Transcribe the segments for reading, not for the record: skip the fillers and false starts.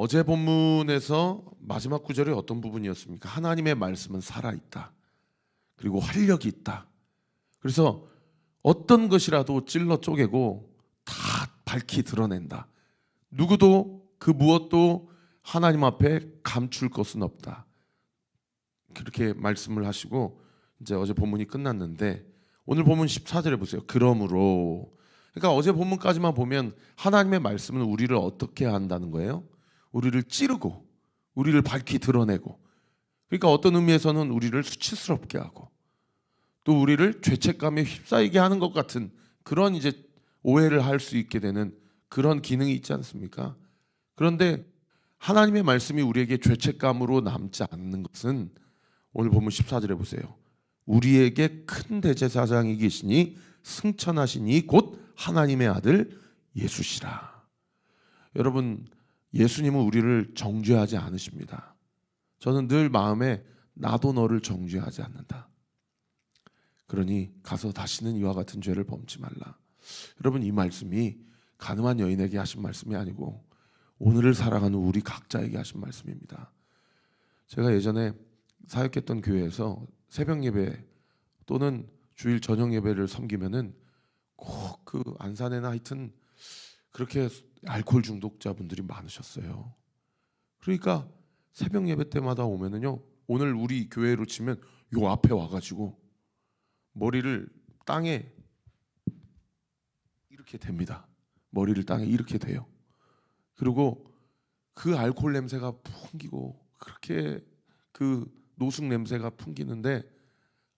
어제 본문에서 마지막 구절이 어떤 부분이었습니까? 하나님의 말씀은 살아있다. 그리고 활력이 있다. 그래서 어떤 것이라도 찔러 쪼개고 다 밝히 드러낸다. 누구도 그 무엇도 하나님 앞에 감출 것은 없다. 그렇게 말씀을 하시고 이제 어제 본문이 끝났는데 오늘 본문 14절에 보세요. 그러므로, 그러니까 어제 본문까지만 보면 하나님의 말씀은 우리를 어떻게 한다는 거예요? 우리를 찌르고 우리를 밝히 드러내고, 그러니까 어떤 의미에서는 우리를 수치스럽게 하고 또 우리를 죄책감에 휩싸이게 하는 것 같은 그런 이제 오해를 할 수 있게 되는 그런 기능이 있지 않습니까? 그런데 하나님의 말씀이 우리에게 죄책감으로 남지 않는 것은 오늘 본문 14절에 보세요. 우리에게 큰 대제사장이 계시니 승천하시니 곧 하나님의 아들 예수시라. 여러분, 예수님은 우리를 정죄하지 않으십니다. 저는 늘 마음에 나도 너를 정죄하지 않는다. 그러니 가서 다시는 이와 같은 죄를 범치 말라. 여러분, 이 말씀이 가늠한 여인에게 하신 말씀이 아니고 오늘을 살아가는 우리 각자에게 하신 말씀입니다. 제가 예전에 사역했던 교회에서 새벽 예배 또는 주일 저녁 예배를 섬기면은 꼭 그 안산에나 하여튼 그렇게 알코올 중독자분들이 많으셨어요. 그러니까 새벽 예배 때마다 오면은요, 오늘 우리 교회로 치면 요 앞에 와가지고 머리를 땅에 이렇게 댑니다. 머리를 땅에 이렇게 대요. 그리고 그 알코올 냄새가 풍기고 그렇게 그 노숙 냄새가 풍기는데,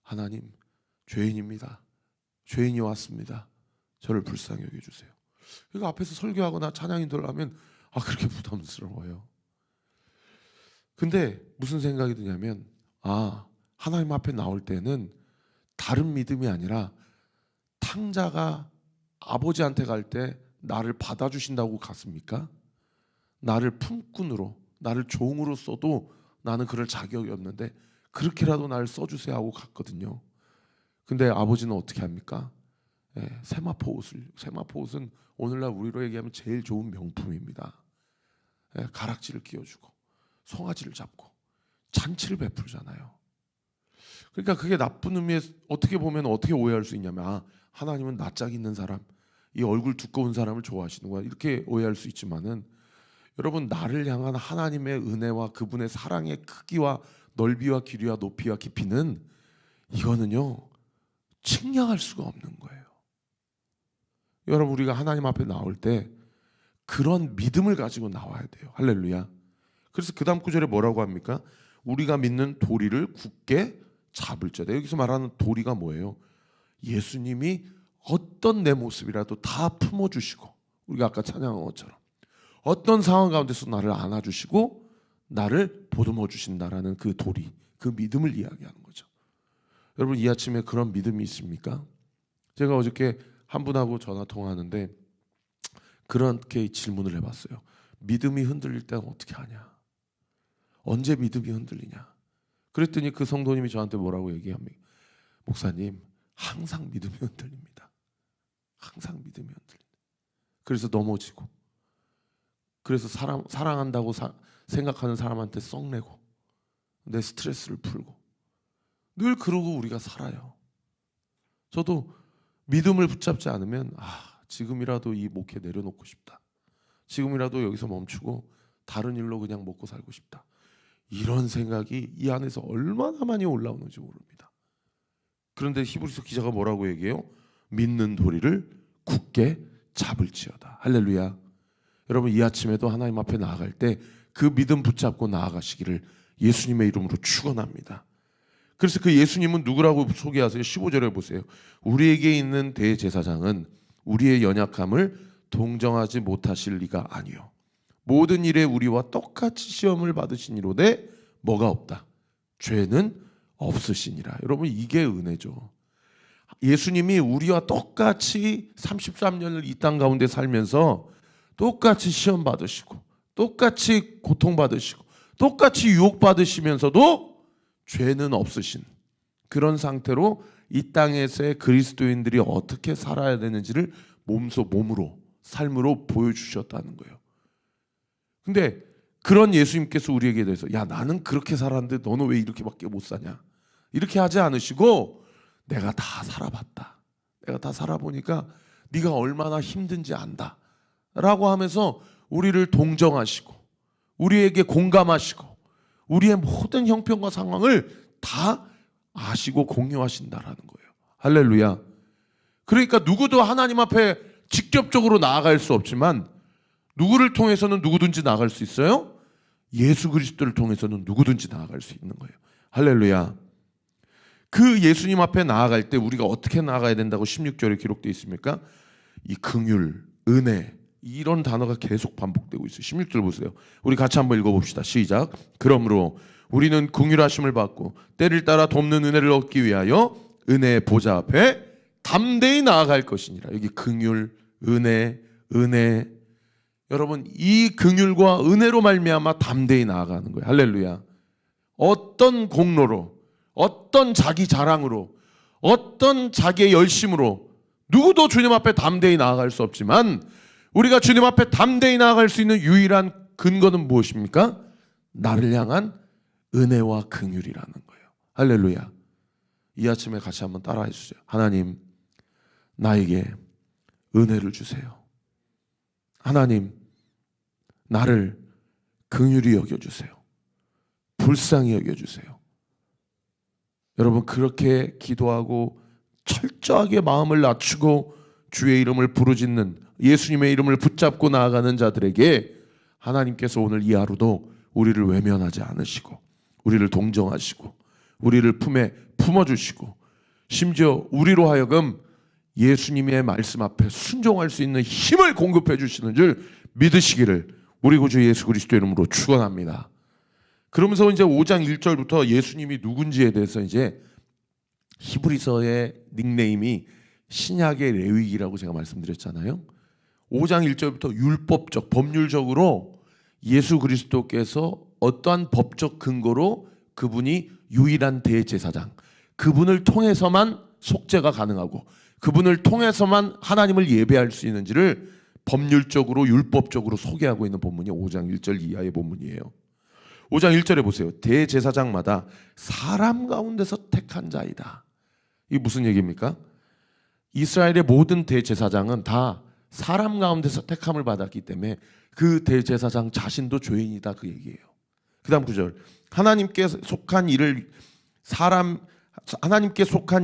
하나님, 죄인입니다. 죄인이 왔습니다. 저를 불쌍히 여겨주세요. 그러니까 앞에서 설교하거나 찬양인들 하면 그렇게 부담스러워요. 근데 무슨 생각이 드냐면, 하나님 앞에 나올 때는 다른 믿음이 아니라 탕자가 아버지한테 갈 때 나를 받아주신다고 갔습니까? 나를 품꾼으로, 나를 종으로 써도 나는 그럴 자격이 없는데 그렇게라도 나를 써주세요 하고 갔거든요. 근데 아버지는 어떻게 합니까? 세마포 옷은 오늘날 우리로 얘기하면 제일 좋은 명품입니다. 가락지를 끼워주고 송아지를 잡고 잔치를 베풀잖아요. 그러니까 그게 나쁜 의미에 어떻게 보면 어떻게 오해할 수 있냐면, 하나님은 낯짝 있는 사람, 이 얼굴 두꺼운 사람을 좋아하시는 거야, 이렇게 오해할 수 있지만은, 여러분, 나를 향한 하나님의 은혜와 그분의 사랑의 크기와 넓이와 길이와 높이와 깊이는 이거는요 측량할 수가 없는 거예요. 여러분, 우리가 하나님 앞에 나올 때 그런 믿음을 가지고 나와야 돼요. 할렐루야. 그래서 그 다음 구절에 뭐라고 합니까? 우리가 믿는 도리를 굳게 잡을 자다. 여기서 말하는 도리가 뭐예요? 예수님이 어떤 내 모습이라도 다 품어주시고, 우리가 아까 찬양한 것처럼 어떤 상황 가운데서 나를 안아주시고 나를 보듬어 주신다라는 그 도리, 그 믿음을 이야기하는 거죠. 여러분, 이 아침에 그런 믿음이 있습니까? 제가 어저께 한 분하고 전화 통화하는데 그렇게 질문을 해봤어요. 믿음이 흔들릴 때는 어떻게 하냐? 언제 믿음이 흔들리냐? 그랬더니 그 성도님이 저한테 뭐라고 얘기합니까? 목사님, 항상 믿음이 흔들립니다. 항상 믿음이 흔들립니다. 그래서 넘어지고, 그래서 사랑한다고 생각하는 사람한테 썩내고 내 스트레스를 풀고 늘 그러고 우리가 살아요. 저도 믿음을 붙잡지 않으면 지금이라도 이 목회 내려놓고 싶다. 지금이라도 여기서 멈추고 다른 일로 그냥 먹고 살고 싶다. 이런 생각이 이 안에서 얼마나 많이 올라오는지 모릅니다. 그런데 히브리서 기자가 뭐라고 얘기해요? 믿는 도리를 굳게 잡을지어다. 할렐루야. 여러분, 이 아침에도 하나님 앞에 나아갈 때 그 믿음 붙잡고 나아가시기를 예수님의 이름으로 축원합니다. 그래서 그 예수님은 누구라고 소개하세요? 15절에 보세요. 우리에게 있는 대제사장은 우리의 연약함을 동정하지 못하실 리가 아니요 모든 일에 우리와 똑같이 시험을 받으시니로되 뭐가 없다? 죄는 없으시니라. 여러분, 이게 은혜죠. 예수님이 우리와 똑같이 33년을 이 땅 가운데 살면서 똑같이 시험 받으시고 똑같이 고통 받으시고 똑같이 유혹 받으시면서도 죄는 없으신 그런 상태로 이 땅에서의 그리스도인들이 어떻게 살아야 되는지를 몸으로 삶으로 보여주셨다는 거예요. 근데 그런 예수님께서 우리에게 대해서 야 나는 그렇게 살았는데 너는 왜 이렇게밖에 못 사냐 이렇게 하지 않으시고 내가 다 살아봤다. 내가 다 살아보니까 네가 얼마나 힘든지 안다 라고 하면서 우리를 동정하시고 우리에게 공감하시고 우리의 모든 형편과 상황을 다 아시고 공유하신다라는 거예요. 할렐루야. 그러니까 누구도 하나님 앞에 직접적으로 나아갈 수 없지만 누구를 통해서는 누구든지 나아갈 수 있어요? 예수 그리스도를 통해서는 누구든지 나아갈 수 있는 거예요. 할렐루야. 그 예수님 앞에 나아갈 때 우리가 어떻게 나아가야 된다고 16절에 기록되어 있습니까? 이 긍휼, 은혜 이런 단어가 계속 반복되고 있어요. 16절 보세요. 우리 같이 한번 읽어봅시다. 시작. 그러므로 우리는 긍휼하심을 받고 때를 따라 돕는 은혜를 얻기 위하여 은혜의 보좌 앞에 담대히 나아갈 것이니라. 여기 긍휼, 은혜 여러분 이 긍휼과 은혜로 말미암아 담대히 나아가는 거예요. 할렐루야. 어떤 공로로 어떤 자기 자랑으로 어떤 자기의 열심으로 누구도 주님 앞에 담대히 나아갈 수 없지만 우리가 주님 앞에 담대히 나아갈 수 있는 유일한 근거는 무엇입니까? 나를 향한 은혜와 긍휼이라는 거예요. 할렐루야. 이 아침에 같이 한번 따라해 주세요. 하나님 나에게 은혜를 주세요. 하나님 나를 긍휼히 여겨주세요. 불쌍히 여겨주세요. 여러분 그렇게 기도하고 철저하게 마음을 낮추고 주의 이름을 부르짖는 예수님의 이름을 붙잡고 나아가는 자들에게 하나님께서 오늘 이 하루도 우리를 외면하지 않으시고 우리를 동정하시고 우리를 품에 품어주시고 심지어 우리로 하여금 예수님의 말씀 앞에 순종할 수 있는 힘을 공급해 주시는 줄 믿으시기를 우리 구주 예수 그리스도 이름으로 축원합니다. 그러면서 이제 5장 1절부터 예수님이 누군지에 대해서 이제 히브리서의 닉네임이 신약의 레위기라고 제가 말씀드렸잖아요. 5장 1절부터 율법적, 법률적으로 예수 그리스도께서 어떠한 법적 근거로 그분이 유일한 대제사장, 그분을 통해서만 속죄가 가능하고 그분을 통해서만 하나님을 예배할 수 있는지를 법률적으로 율법적으로 소개하고 있는 본문이 5장 1절 이하의 본문이에요. 5장 1절에 보세요. 대제사장마다 사람 가운데서 택한 자이다. 이게 무슨 얘기입니까? 이스라엘의 모든 대제사장은 다 사람 가운데서 택함을 받았기 때문에 그 대제사장 자신도 죄인이다 그 얘기예요. 그 다음 구절. 하나님께 속한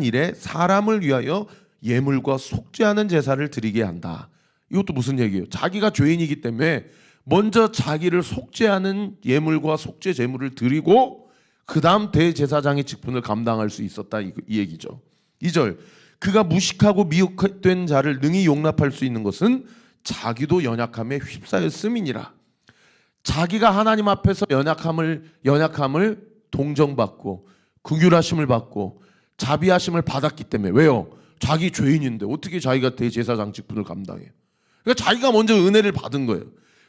일에 사람을 위하여 예물과 속죄하는 제사를 드리게 한다. 이것도 무슨 얘기예요? 자기가 죄인이기 때문에 먼저 자기를 속죄하는 예물과 속죄 제물을 드리고 그 다음 대제사장의 직분을 감당할 수 있었다 이 얘기죠. 2절. 그가 무식하고 미혹된 자를 능히 용납할 수 있는 것은 자기도 연약함에 휩싸였음이니라. 자기가 하나님 앞에서 연약함을 동정받고 긍휼하심을 받고 자비하심을 받았기 때문에. 왜요? 자기 죄인인데 어떻게 자기가 대제사장 직분을 감당해요? 그러니까 자기가 먼저 은혜를 받은 거예요.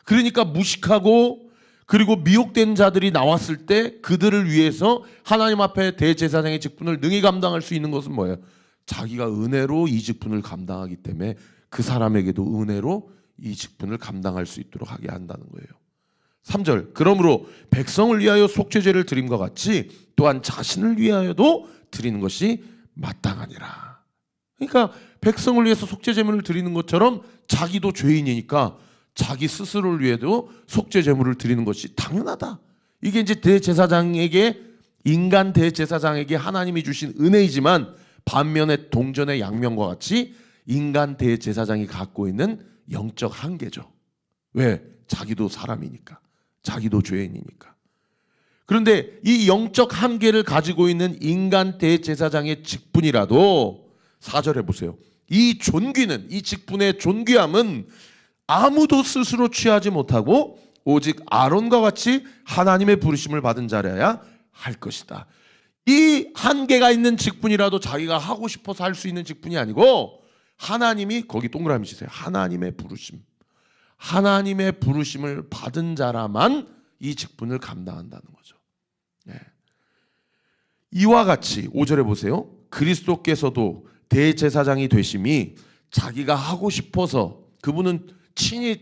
그러니까 무식하고 그리고 미혹된 자들이 나왔을 때 그들을 위해서 하나님 앞에 대제사장의 직분을 능히 감당할 수 있는 것은 뭐예요? 자기가 은혜로 이 직분을 감당하기 때문에 그 사람에게도 은혜로 이 직분을 감당할 수 있도록 하게 한다는 거예요. 3절. 그러므로 백성을 위하여 속죄제를 드림과 같이 또한 자신을 위하여도 드리는 것이 마땅하니라. 그러니까 백성을 위해서 속죄제물을 드리는 것처럼 자기도 죄인이니까 자기 스스로를 위해도 속죄제물을 드리는 것이 당연하다. 이게 이제 대제사장에게 인간 대제사장에게 하나님이 주신 은혜이지만 반면에 동전의 양면과 같이 인간 대제사장이 갖고 있는 영적 한계죠. 왜? 자기도 사람이니까. 자기도 죄인이니까. 그런데 이 영적 한계를 가지고 있는 인간 대제사장의 직분이라도 4절에 보세요. 이 존귀는, 이 직분의 존귀함은 아무도 스스로 취하지 못하고 오직 아론과 같이 하나님의 부르심을 받은 자라야 할 것이다. 이 한계가 있는 직분이라도 자기가 하고 싶어서 할 수 있는 직분이 아니고 하나님이, 거기 동그라미 치세요. 하나님의 부르심. 하나님의 부르심을 받은 자라만 이 직분을 감당한다는 거죠. 네. 이와 같이 5절에 보세요. 그리스도께서도 대제사장이 되심이 자기가 하고 싶어서, 그분은 친히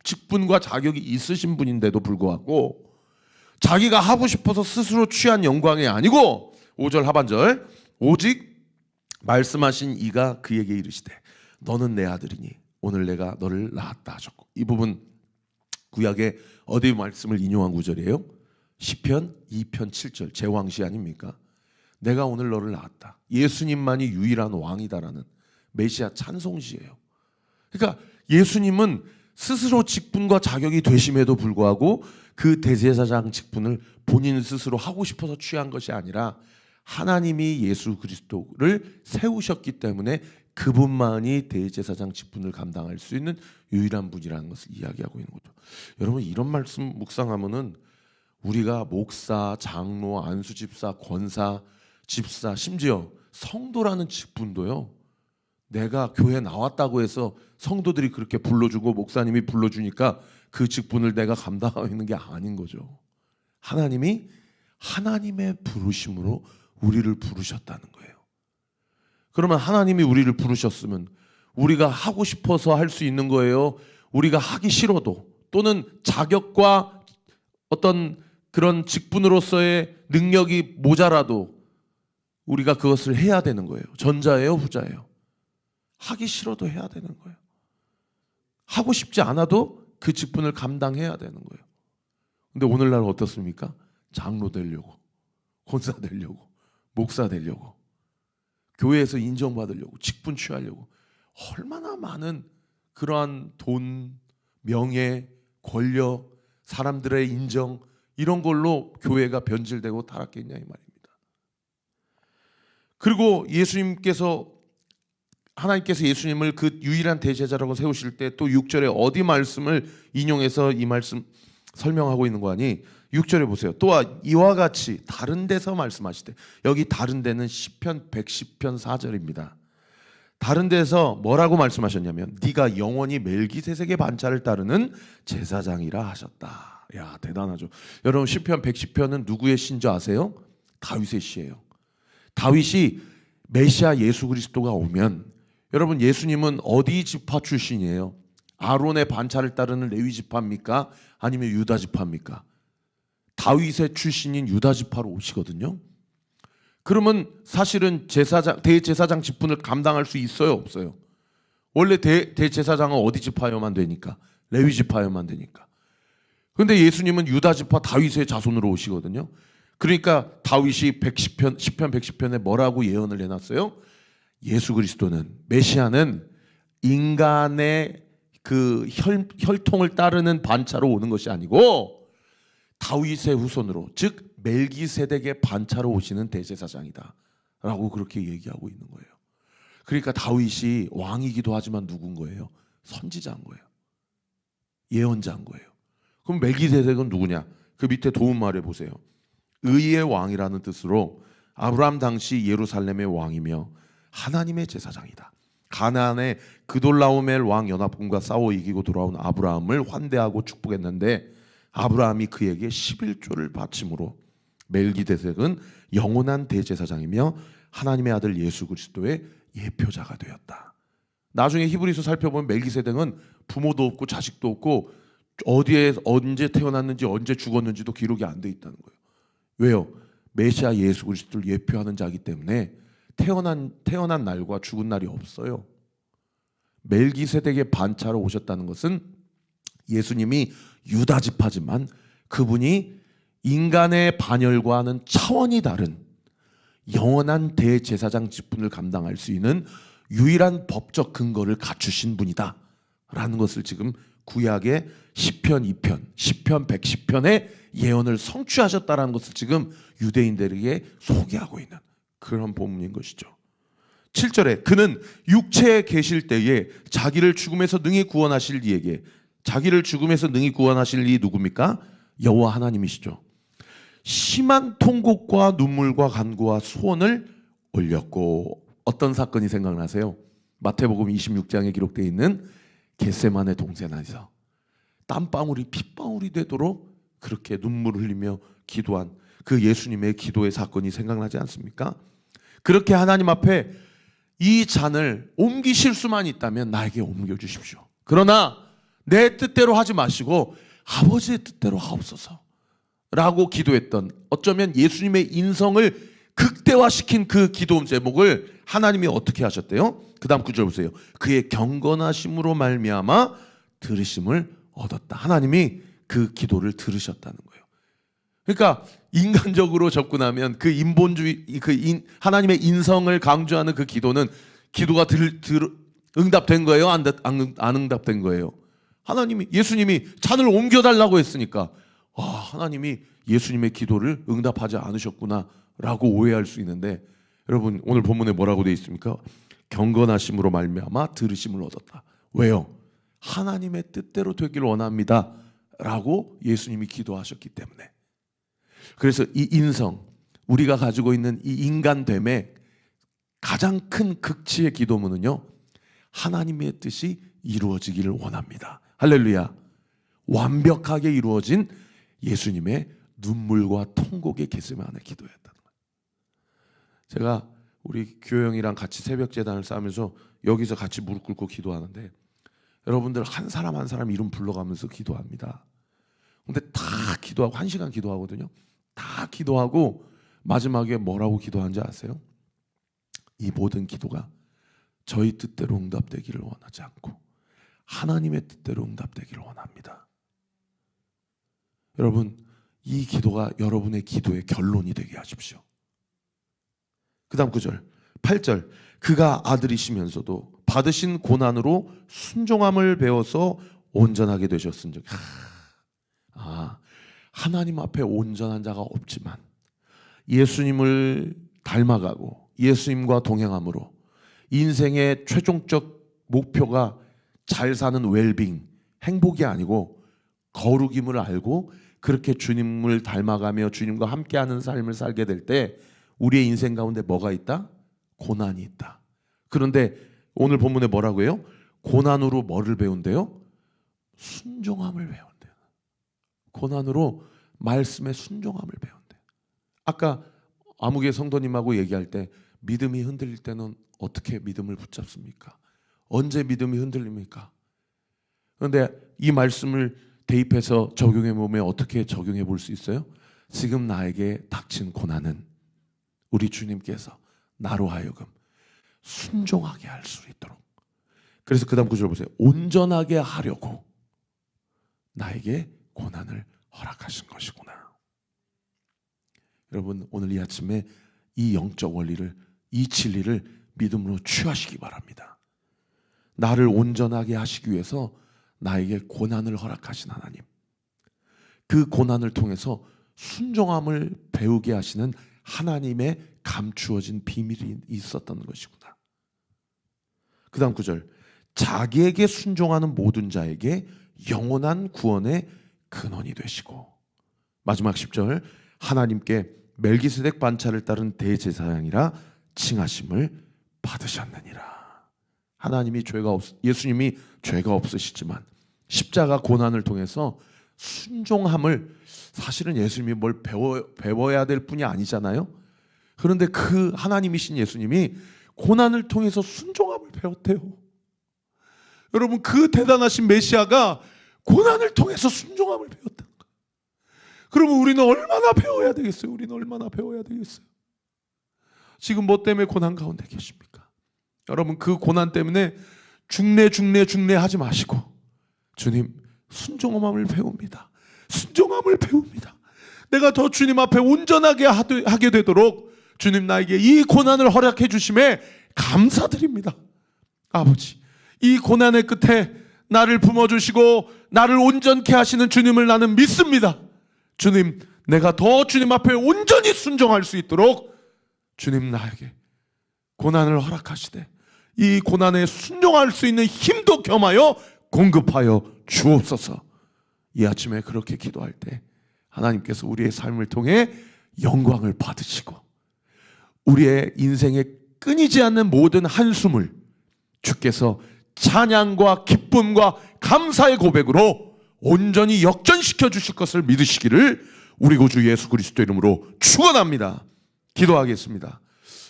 직분과 자격이 있으신 분인데도 불구하고 자기가 하고 싶어서 스스로 취한 영광이 아니고 5절 하반절 오직 말씀하신 이가 그에게 이르시되 너는 내 아들이니 오늘 내가 너를 낳았다 하셨고, 이 부분 구약의 어디 말씀을 인용한 구절이에요? 시편 2편 7절 제왕시 아닙니까? 내가 오늘 너를 낳았다. 예수님만이 유일한 왕이다라는 메시아 찬송시예요. 그러니까 예수님은 스스로 직분과 자격이 되심에도 불구하고 그 대제사장 직분을 본인 스스로 하고 싶어서 취한 것이 아니라 하나님이 예수 그리스도를 세우셨기 때문에 그분만이 대제사장 직분을 감당할 수 있는 유일한 분이라는 것을 이야기하고 있는 거죠. 여러분, 이런 말씀 묵상하면은 우리가 목사, 장로, 안수집사, 권사, 집사, 심지어 성도라는 직분도요, 내가 교회 나왔다고 해서 성도들이 그렇게 불러주고 목사님이 불러주니까 그 직분을 내가 감당하고 있는 게 아닌 거죠. 하나님이 하나님의 부르심으로 우리를 부르셨다는 거예요. 그러면 하나님이 우리를 부르셨으면 우리가 하고 싶어서 할 수 있는 거예요? 우리가 하기 싫어도, 또는 자격과 어떤 그런 직분으로서의 능력이 모자라도 우리가 그것을 해야 되는 거예요? 전자예요, 후자예요? 하기 싫어도 해야 되는 거예요. 하고 싶지 않아도 그 직분을 감당해야 되는 거예요. 근데 오늘날 어떻습니까? 장로 되려고, 권사 되려고, 목사 되려고, 교회에서 인정받으려고, 직분 취하려고 얼마나 많은 그러한 돈, 명예, 권력, 사람들의 인정, 이런 걸로 교회가 변질되고 타락했냐 이 말입니다. 그리고 하나님께서 예수님을 그 유일한 대제사장으로 세우실 때 또 6절에 어디 말씀을 인용해서 이 말씀 설명하고 있는 거 아니? 6절에 보세요. 또한 이와 같이 다른 데서 말씀하시되, 여기 다른 데는 시편 110편 4절입니다. 다른 데서 뭐라고 말씀하셨냐면 네가 영원히 멜기세덱의 반차를 따르는 제사장이라 하셨다. 야, 대단하죠. 여러분, 시편 110편은 누구의 시인 줄 아세요? 다윗의 시예요. 다윗이 메시아 예수 그리스도가 오면, 여러분, 예수님은 어디 지파 출신이에요? 아론의 반차를 따르는 레위 지파입니까? 아니면 유다 지파입니까? 다윗의 출신인 유다 지파로 오시거든요. 그러면 사실은 대제사장 직분을 감당할 수 있어요, 없어요? 원래 대제사장은 어디 지파여만 되니까? 레위 지파여만 되니까. 그런데 예수님은 유다 지파 다윗의 자손으로 오시거든요. 그러니까 다윗이 시편 110편에 뭐라고 예언을 해놨어요? 예수 그리스도는, 메시아는 인간의 그 혈통을 따르는 반차로 오는 것이 아니고 다윗의 후손으로, 즉 멜기세덱의 반차로 오시는 대제사장이다 라고 그렇게 얘기하고 있는 거예요. 그러니까 다윗이 왕이기도 하지만 누군 거예요? 선지자인 거예요. 예언자인 거예요. 그럼 멜기세덱은 누구냐? 그 밑에 도움말에 보세요. 의의 왕이라는 뜻으로 아브라함 당시 예루살렘의 왕이며 하나님의 제사장이다. 가나안의 그돌라오멜 왕 연합군과 싸워 이기고 돌아온 아브라함을 환대하고 축복했는데 아브라함이 그에게 11조를 바침으로 멜기세덱은 영원한 대제사장이며 하나님의 아들 예수 그리스도의 예표자가 되었다. 나중에 히브리서 살펴보면 멜기세덱은 부모도 없고 자식도 없고 어디에 언제 태어났는지 언제 죽었는지도 기록이 안 돼 있다는 거예요. 왜요? 메시아 예수 그리스도를 예표하는 자이기 때문에 태어난 날과 죽은 날이 없어요. 멜기세덱의 반차로 오셨다는 것은 예수님이 유다 지파지만 그분이 인간의 반열과는 차원이 다른 영원한 대제사장 직분을 감당할 수 있는 유일한 법적 근거를 갖추신 분이다 라는 것을 지금 구약의 시편 2편, 시편 110편의 예언을 성취하셨다라는 것을 지금 유대인들에게 소개하고 있는 그런 본문인 것이죠. 7절에 그는 육체에 계실 때에 자기를 죽음에서 능히 구원하실 이에게, 자기를 죽음에서 능히 구원하실 이 누굽니까? 여호와 하나님이시죠. 심한 통곡과 눈물과 간구와 소원을 올렸고, 어떤 사건이 생각나세요? 마태복음 26장에 기록되어 있는 겟세마네 동산에서 땀방울이 핏방울이 되도록 그렇게 눈물을 흘리며 기도한 그 예수님의 기도의 사건이 생각나지 않습니까? 그렇게 하나님 앞에 이 잔을 옮기실 수만 있다면 나에게 옮겨주십시오. 그러나 내 뜻대로 하지 마시고 아버지의 뜻대로 하옵소서 라고 기도했던, 어쩌면 예수님의 인성을 극대화시킨 그 기도 제목을 하나님이 어떻게 하셨대요? 그 다음 구절 보세요. 그의 경건하심으로 말미암아 들으심을 얻었다. 하나님이 그 기도를 들으셨다는 거예요. 그러니까 인간적으로 접근하면 그 인본주의, 하나님의 인성을 강조하는 그 기도는, 기도가 응답된 거예요? 안 응답된 거예요? 예수님이 잔을 옮겨달라고 했으니까 하나님이 예수님의 기도를 응답하지 않으셨구나 라고 오해할 수 있는데, 여러분 오늘 본문에 뭐라고 되어 있습니까? 경건하심으로 말미암아 들으심을 얻었다. 왜요? 하나님의 뜻대로 되기를 원합니다 라고 예수님이 기도하셨기 때문에. 그래서 이 인성, 우리가 가지고 있는 이 인간됨의 가장 큰 극치의 기도문은요, 하나님의 뜻이 이루어지기를 원합니다. 할렐루야. 완벽하게 이루어진 예수님의 눈물과 통곡의 겟세마네 기도였다는 거예요. 제가 우리 교영이랑 같이 새벽 제단을 쌓으면서 여기서 같이 무릎 꿇고 기도하는데, 여러분들 한 사람 한 사람 이름 불러가면서 기도합니다. 근데 다 기도하고 1시간 기도하거든요. 다 기도하고 마지막에 뭐라고 기도하는지 아세요? 이 모든 기도가 저희 뜻대로 응답되기를 원하지 않고 하나님의 뜻대로 응답되기를 원합니다. 여러분, 이 기도가 여러분의 기도의 결론이 되게 하십시오. 그 다음 9절, 8절, 그가 아들이시면서도 받으신 고난으로 순종함을 배워서 온전하게 되셨은즉. 하나님 앞에 온전한 자가 없지만 예수님을 닮아가고 예수님과 동행함으로 인생의 최종적 목표가 잘 사는 웰빙, 행복이 아니고 거룩임을 알고 그렇게 주님을 닮아가며 주님과 함께하는 삶을 살게 될 때 우리의 인생 가운데 뭐가 있다? 고난이 있다. 그런데 오늘 본문에 뭐라고 해요? 고난으로 뭐를 배운대요? 순종함을 배운대요. 고난으로 말씀에 순종함을 배운대요. 아까 아무개 성도님하고 얘기할 때 믿음이 흔들릴 때는 어떻게 믿음을 붙잡습니까? 언제 믿음이 흔들립니까? 그런데 이 말씀을 대입해서 적용해 보면 어떻게 적용해 볼 수 있어요? 지금 나에게 닥친 고난은 우리 주님께서 나로 하여금 순종하게 할 수 있도록, 그래서 그 다음 구절 보세요. 온전하게 하려고 나에게 고난을 허락하신 것이구나. 여러분 오늘 이 아침에 이 영적 원리를, 이 진리를 믿음으로 취하시기 바랍니다. 나를 온전하게 하시기 위해서 나에게 고난을 허락하신 하나님, 그 고난을 통해서 순종함을 배우게 하시는 하나님의 감추어진 비밀이 있었던 것이구나. 그 다음 9절, 자기에게 순종하는 모든 자에게 영원한 구원의 근원이 되시고, 마지막 10절, 하나님께 멜기세덱 반차를 따른 대제사장이라 칭하심을 받으셨느니라. 하나님이 예수님이 죄가 없으시지만 십자가 고난을 통해서 순종함을, 사실은 예수님이 뭘 배워야 될 뿐이 아니잖아요. 그런데 그 하나님이신 예수님이 고난을 통해서 순종함을 배웠대요. 여러분, 그 대단하신 메시아가 고난을 통해서 순종함을 배웠다는 거예요. 그러면 우리는 얼마나 배워야 되겠어요? 우리는 얼마나 배워야 되겠어요? 지금 뭐 때문에 고난 가운데 계십니까? 여러분, 그 고난 때문에 중래 하지 마시고, 주님, 순종함을 배웁니다. 순종함을 배웁니다. 내가 더 주님 앞에 온전하게 하게 되도록 주님 나에게 이 고난을 허락해 주심에 감사드립니다. 아버지, 이 고난의 끝에 나를 품어주시고 나를 온전케 하시는 주님을 나는 믿습니다. 주님, 내가 더 주님 앞에 온전히 순종할 수 있도록 주님 나에게 고난을 허락하시되 이 고난에 순종할 수 있는 힘도 겸하여 공급하여 주옵소서. 이 아침에 그렇게 기도할 때 하나님께서 우리의 삶을 통해 영광을 받으시고 우리의 인생에 끊이지 않는 모든 한숨을 주께서 찬양과 기쁨과 감사의 고백으로 온전히 역전시켜 주실 것을 믿으시기를 우리 구주 예수 그리스도 이름으로 축원합니다. 기도하겠습니다.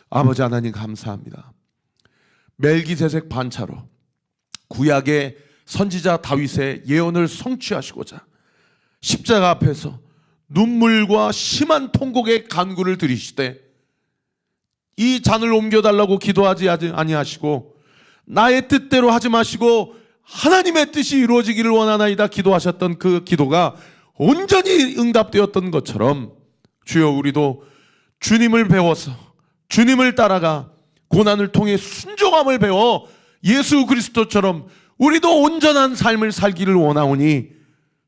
아버지 하나님, 감사합니다. 멜기세덱 반차로 구약의 선지자 다윗의 예언을 성취하시고자 십자가 앞에서 눈물과 심한 통곡의 간구를 들이시되 이 잔을 옮겨달라고 기도하지 아니하시고 나의 뜻대로 하지 마시고 하나님의 뜻이 이루어지기를 원하나이다 기도하셨던 그 기도가 온전히 응답되었던 것처럼 주여 우리도 주님을 배워서 주님을 따라가 고난을 통해 순종함을 배워 예수 그리스도처럼 우리도 온전한 삶을 살기를 원하오니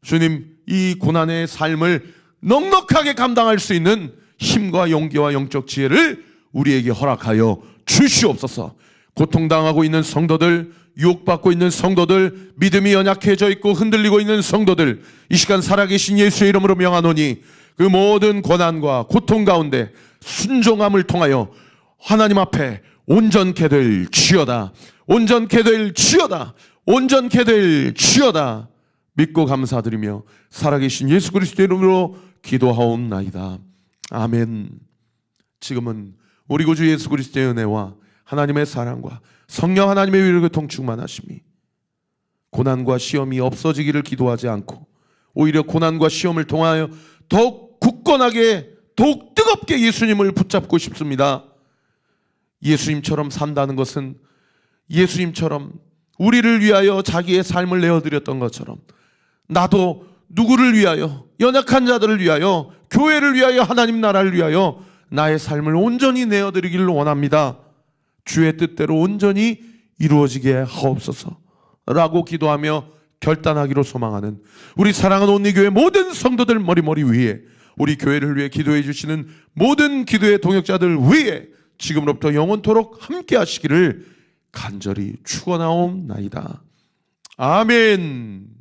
주님 이 고난의 삶을 넉넉하게 감당할 수 있는 힘과 용기와 영적 지혜를 우리에게 허락하여 주시옵소서. 고통당하고 있는 성도들, 유혹받고 있는 성도들, 믿음이 연약해져 있고 흔들리고 있는 성도들, 이 시간 살아계신 예수의 이름으로 명하노니 그 모든 고난과 고통 가운데 순종함을 통하여 하나님 앞에 온전케 될 지어다, 온전케 될 지어다, 온전케 될 지어다 믿고 감사드리며 살아계신 예수 그리스도의 이름으로 기도하옵나이다. 아멘. 지금은 우리 구주 예수 그리스도의 은혜와 하나님의 사랑과 성령 하나님의 위로 통충만하심이 고난과 시험이 없어지기를 기도하지 않고 오히려 고난과 시험을 통하여 더욱 굳건하게 더욱 뜨겁게 예수님을 붙잡고 싶습니다. 예수님처럼 산다는 것은 예수님처럼 우리를 위하여 자기의 삶을 내어드렸던 것처럼 나도 누구를 위하여, 연약한 자들을 위하여, 교회를 위하여, 하나님 나라를 위하여 나의 삶을 온전히 내어드리기를 원합니다. 주의 뜻대로 온전히 이루어지게 하옵소서 라고 기도하며 결단하기로 소망하는 우리 사랑하는 온리교회 모든 성도들 머리 위에, 우리 교회를 위해 기도해 주시는 모든 기도의 동역자들 위에 지금으로부터 영원토록 함께 하시기를 간절히 축원하옵나이다. 아멘.